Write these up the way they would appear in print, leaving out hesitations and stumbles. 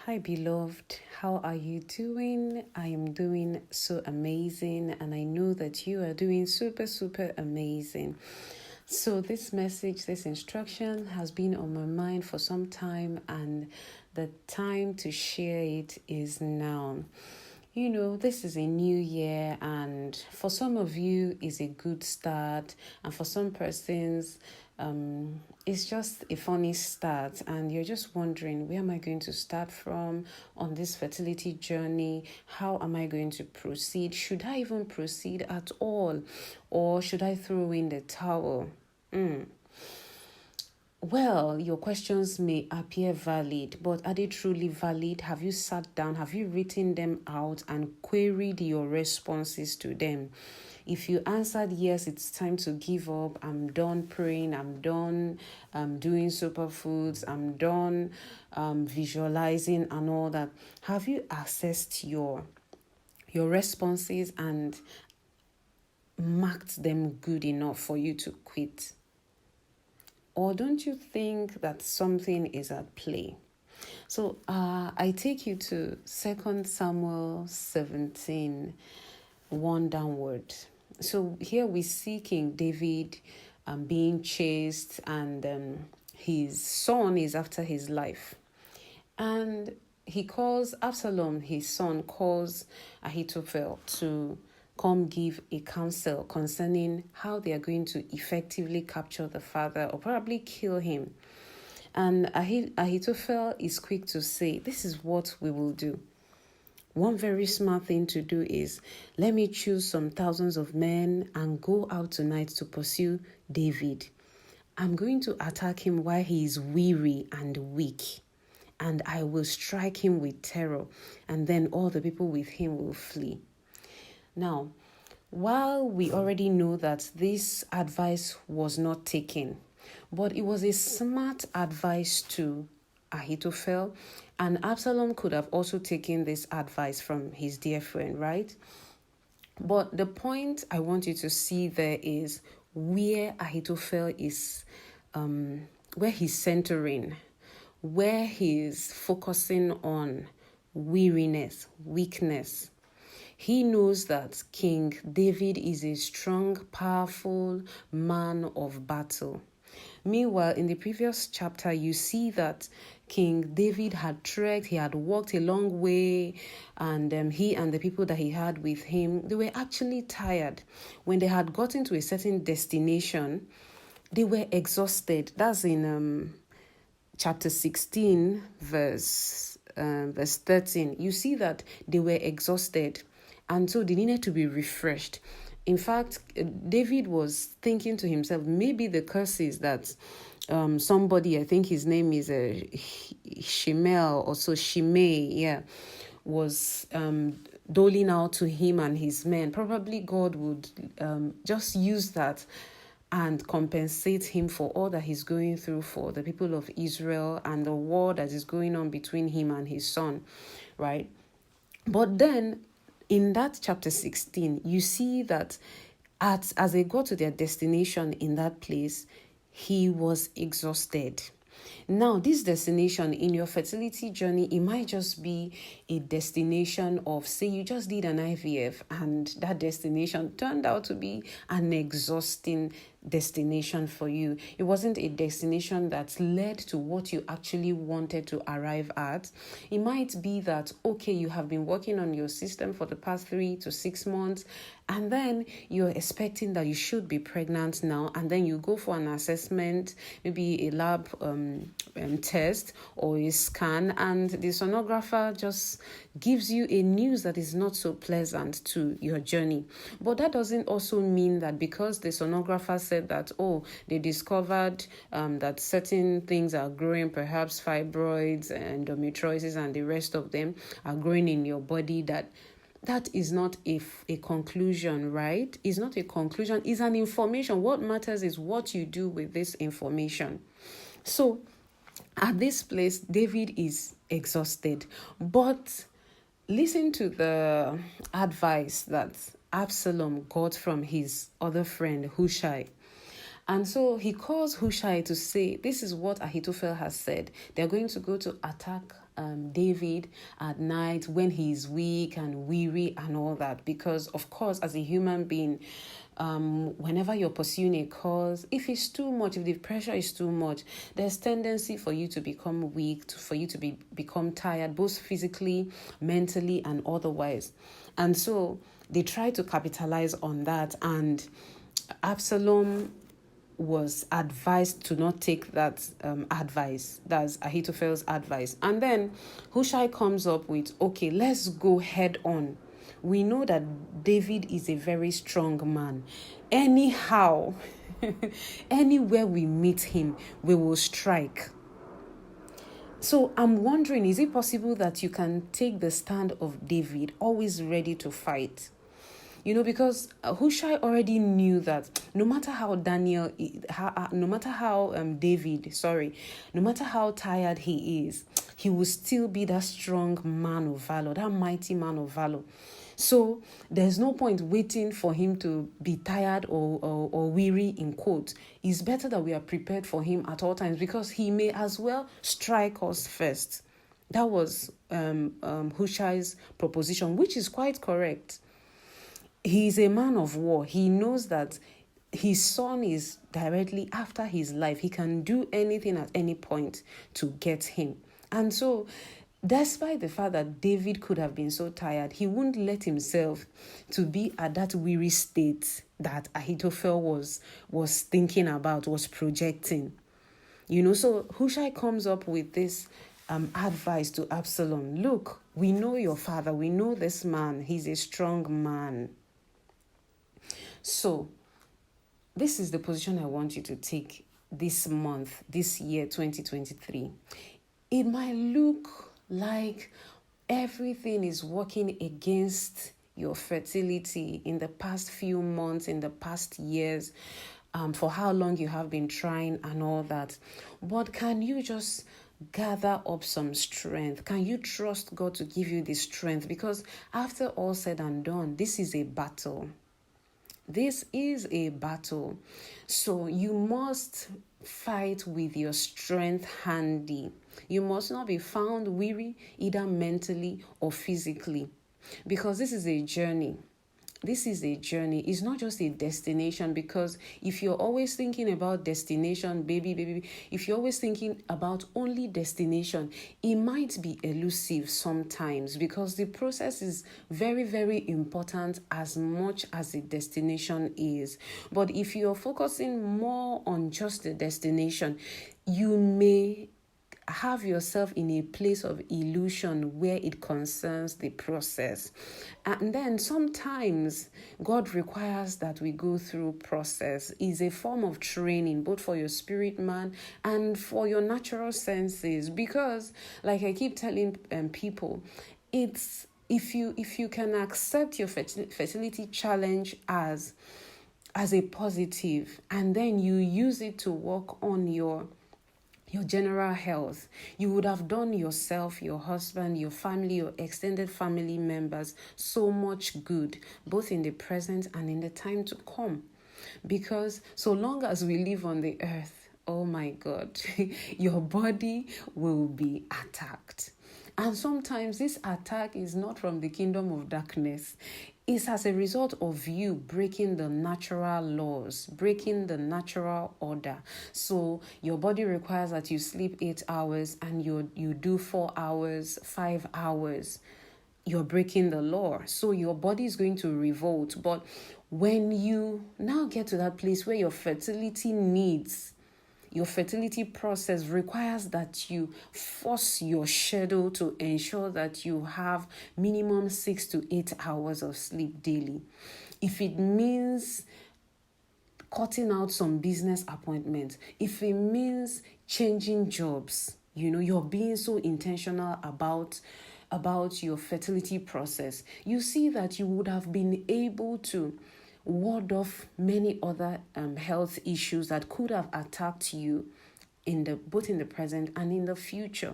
Hi, beloved. How are you doing? I am doing so amazing, and I know that you are doing super, super amazing. So, this message, this instruction has been on my mind for some time, and the time to share it is now. You know, this is a new year, and for some of you, is a good start, and for some persons, it's just a funny start, and you're just wondering, where am I going to start from on this fertility journey? How am I going to proceed? Should I even proceed at all, or should I throw in the towel? Well, your questions may appear valid, but are they truly valid? Have you sat down? Have you written them out and queried your responses to them? If you answered yes, it's time to give up. I'm done praying. I'm done doing superfoods. I'm done visualizing and all that. Have you assessed your responses and marked them good enough for you to quit? Or don't you think that something is at play? So I take you to 2 Samuel 17, 1 downward. So here we see King David being chased, and his son is after his life. And he calls Absalom, his son, calls Ahithophel to come give a counsel concerning how they are going to effectively capture the father or probably kill him. And Ahithophel is quick to say, this is what we will do. One very smart thing to do is, let me choose some thousands of men and go out tonight to pursue David. I'm going to attack him while he is weary and weak, and I will strike him with terror, and then all the people with him will flee. Now, while we already know that this advice was not taken, but it was a smart advice to Ahithophel, and Absalom could have also taken this advice from his dear friend, right? But the point I want you to see there is where Ahithophel is, where he's centering, where he's focusing on weariness, weakness. He knows that King David is a strong, powerful man of battle. Meanwhile, in the previous chapter, you see that King David had trekked, he had walked a long way, and he and the people that he had with him, they were actually tired. When they had gotten to a certain destination, they were exhausted. That's in chapter 16, verse 13. You see that they were exhausted, and so they needed to be refreshed. In fact, David was thinking to himself, maybe the curses that somebody, I think his name is Shimei, was doling out to him and his men. Probably God would just use that and compensate him for all that he's going through for the people of Israel and the war that is going on between him and his son, right? But then, in that chapter 16, you see that as they got to their destination in that place, he was exhausted. Now, this destination in your fertility journey, it might just be a destination of, say, you just did an IVF and that destination turned out to be an exhausting destination for you. It wasn't a destination that led to what you actually wanted to arrive at. It might be that, okay, you have been working on your system for the past 3 to 6 months, and then you're expecting that you should be pregnant now, and then you go for an assessment, maybe a lab test or a scan, and the sonographer just gives you a news that is not so pleasant to your journey. But that doesn't also mean that because the sonographer said that, they discovered that certain things are growing, perhaps fibroids, endometriosis, and the rest of them are growing in your body, that is not a conclusion, right? It's not a conclusion, it's an information. What matters is what you do with this information. So at this place, David is exhausted, but listen to the advice that Absalom got from his other friend, Hushai. And so he calls Hushai to say, this is what Ahithophel has said. They're going to go to attack David at night when he's weak and weary and all that. Because, of course, as a human being, whenever you're pursuing a cause, if it's too much, if the pressure is too much, there's tendency for you to become weak, for you to become tired, both physically, mentally, and otherwise. And so they try to capitalize on that, and Absalom was advised to not take that advice. That's Ahithophel's advice. And then Hushai comes up with, okay, let's go head on. We know that David is a very strong man. Anyhow, anywhere we meet him, we will strike. So I'm wondering, is it possible that you can take the stand of David, always ready to fight? Because Hushai already knew that no matter how no matter how tired he is, he will still be that strong man of valor, that mighty man of valor. So there's no point waiting for him to be tired or weary, in quotes. It's better that we are prepared for him at all times, because he may as well strike us first. That was Hushai's proposition, which is quite correct. He's a man of war. He knows that his son is directly after his life. He can do anything at any point to get him. And so, despite the fact that David could have been so tired, he wouldn't let himself to be at that weary state that Ahithophel was thinking about, was projecting. So Hushai comes up with this advice to Absalom. Look, we know your father. We know this man. He's a strong man. So, this is the position I want you to take this month, this year, 2023. It might look like everything is working against your fertility in the past few months, in the past years, for how long you have been trying and all that. But can you just gather up some strength? Can you trust God to give you the strength? Because after all said and done, this is a battle. This is a battle. So you must fight with your strength handy. You must not be found weary, either mentally or physically, because this is a journey. This is a journey. It's not just a destination, because if you're always thinking about destination, baby, if you're always thinking about only destination, it might be elusive sometimes, because the process is very, very important as much as the destination is. But if you're focusing more on just the destination, you may have yourself in a place of illusion where it concerns the process. And then sometimes God requires that we go through process. It's a form of training, both for your spirit man and for your natural senses. Because, like I keep telling people, it's if you can accept your fertility challenge as a positive, and then you use it to work on your general health, you would have done yourself, your husband, your family, your extended family members so much good, both in the present and in the time to come. Because so long as we live on the earth, oh my God, your body will be attacked. And sometimes this attack is not from the kingdom of darkness. It's as a result of you breaking the natural laws, breaking the natural order. So your body requires that you sleep 8 hours and you do 4 hours, 5 hours. You're breaking the law. So your body is going to revolt. But when you now get to that place where your fertility process requires that you force your schedule to ensure that you have minimum 6 to 8 hours of sleep daily. If it means cutting out some business appointments, if it means changing jobs, you're being so intentional about your fertility process, you see that you would have been able to ward off many other health issues that could have attacked you both in the present and in the future.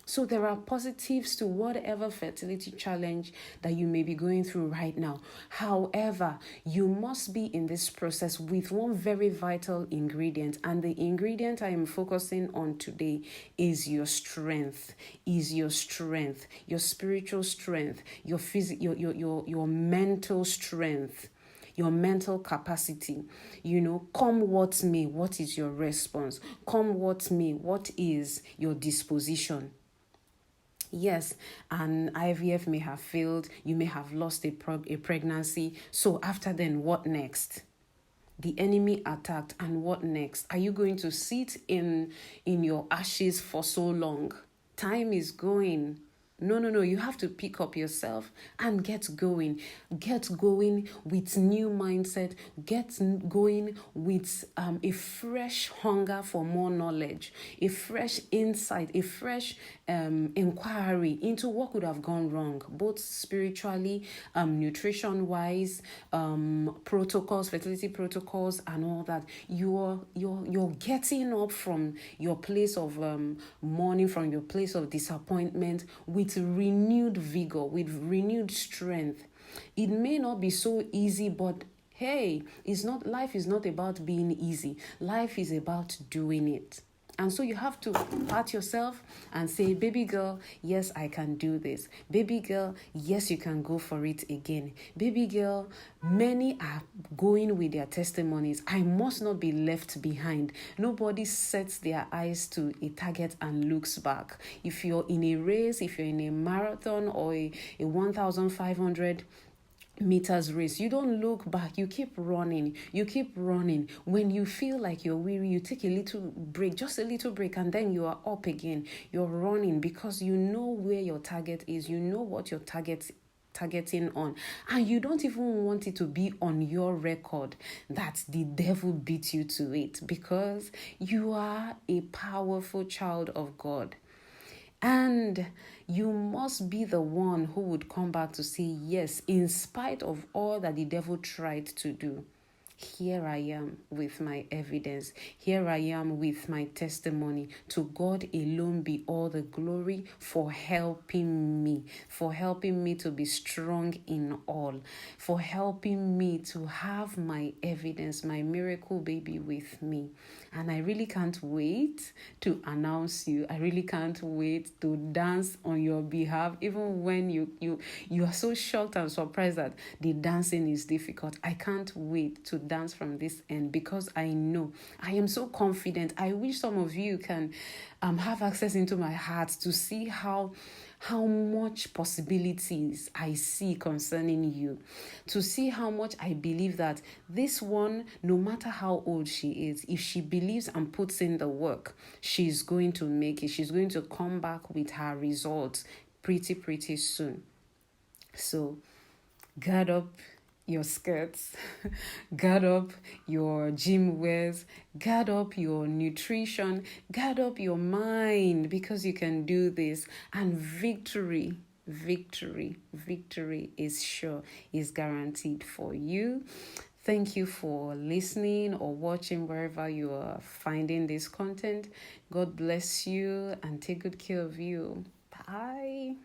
So there are positives to whatever fertility challenge that you may be going through right now. However, you must be in this process with one very vital ingredient, and the ingredient I am focusing on today is your strength. Is your strength, your spiritual strength, your your mental strength, your mental capacity. Come what may, what is your response? Come what may, what is your disposition? Yes, an IVF may have failed. You may have lost a pregnancy. So after then, what next? The enemy attacked, and what next? Are you going to sit in your ashes for so long? Time is going. No. You have to pick up yourself and get going. Get going with new mindset. Get going with a fresh hunger for more knowledge, a fresh insight, a fresh inquiry into what could have gone wrong, both spiritually, nutrition-wise, protocols, fertility protocols, and all that. You're getting up from your place of mourning, from your place of disappointment, with renewed vigor, with renewed strength. It may not be so easy, but hey, life is not about being easy. Life is about doing it. And so you have to pat yourself and say, baby girl, yes, I can do this. Baby girl, yes, you can go for it again. Baby girl, many are going with their testimonies. I must not be left behind. Nobody sets their eyes to a target and looks back. If you're in a race, if you're in a marathon or a 1,500 meters race, you don't look back. You keep running. When you feel like you're weary, you take a little break, just a little break, and then you are up again. You're running because you know where your target is. You know what your targeting on, and you don't even want it to be on your record that the devil beat you to it, because you are a powerful child of God. And you must be the one who would come back to say, yes, in spite of all that the devil tried to do, here I am with my evidence. Here I am with my testimony. To God alone be all the glory for helping me to be strong in all, for helping me to have my evidence, my miracle baby with me. And I really can't wait to announce you. I really can't wait to dance on your behalf, even when you are so shocked and surprised that the dancing is difficult. I can't wait to dance from this end, because I know, I am so confident. I wish some of you can have access into my heart to see how much possibilities I see concerning you, to see how much I believe that this one, no matter how old she is, if she believes and puts in the work, she's going to make it. She's going to come back with her results pretty soon. So guard up your skirts, guard up your gym wears, guard up your nutrition, guard up your mind, because you can do this, and victory is sure, is guaranteed for you. Thank you for listening or watching wherever you are finding this content. God bless you and take good care of you. Bye.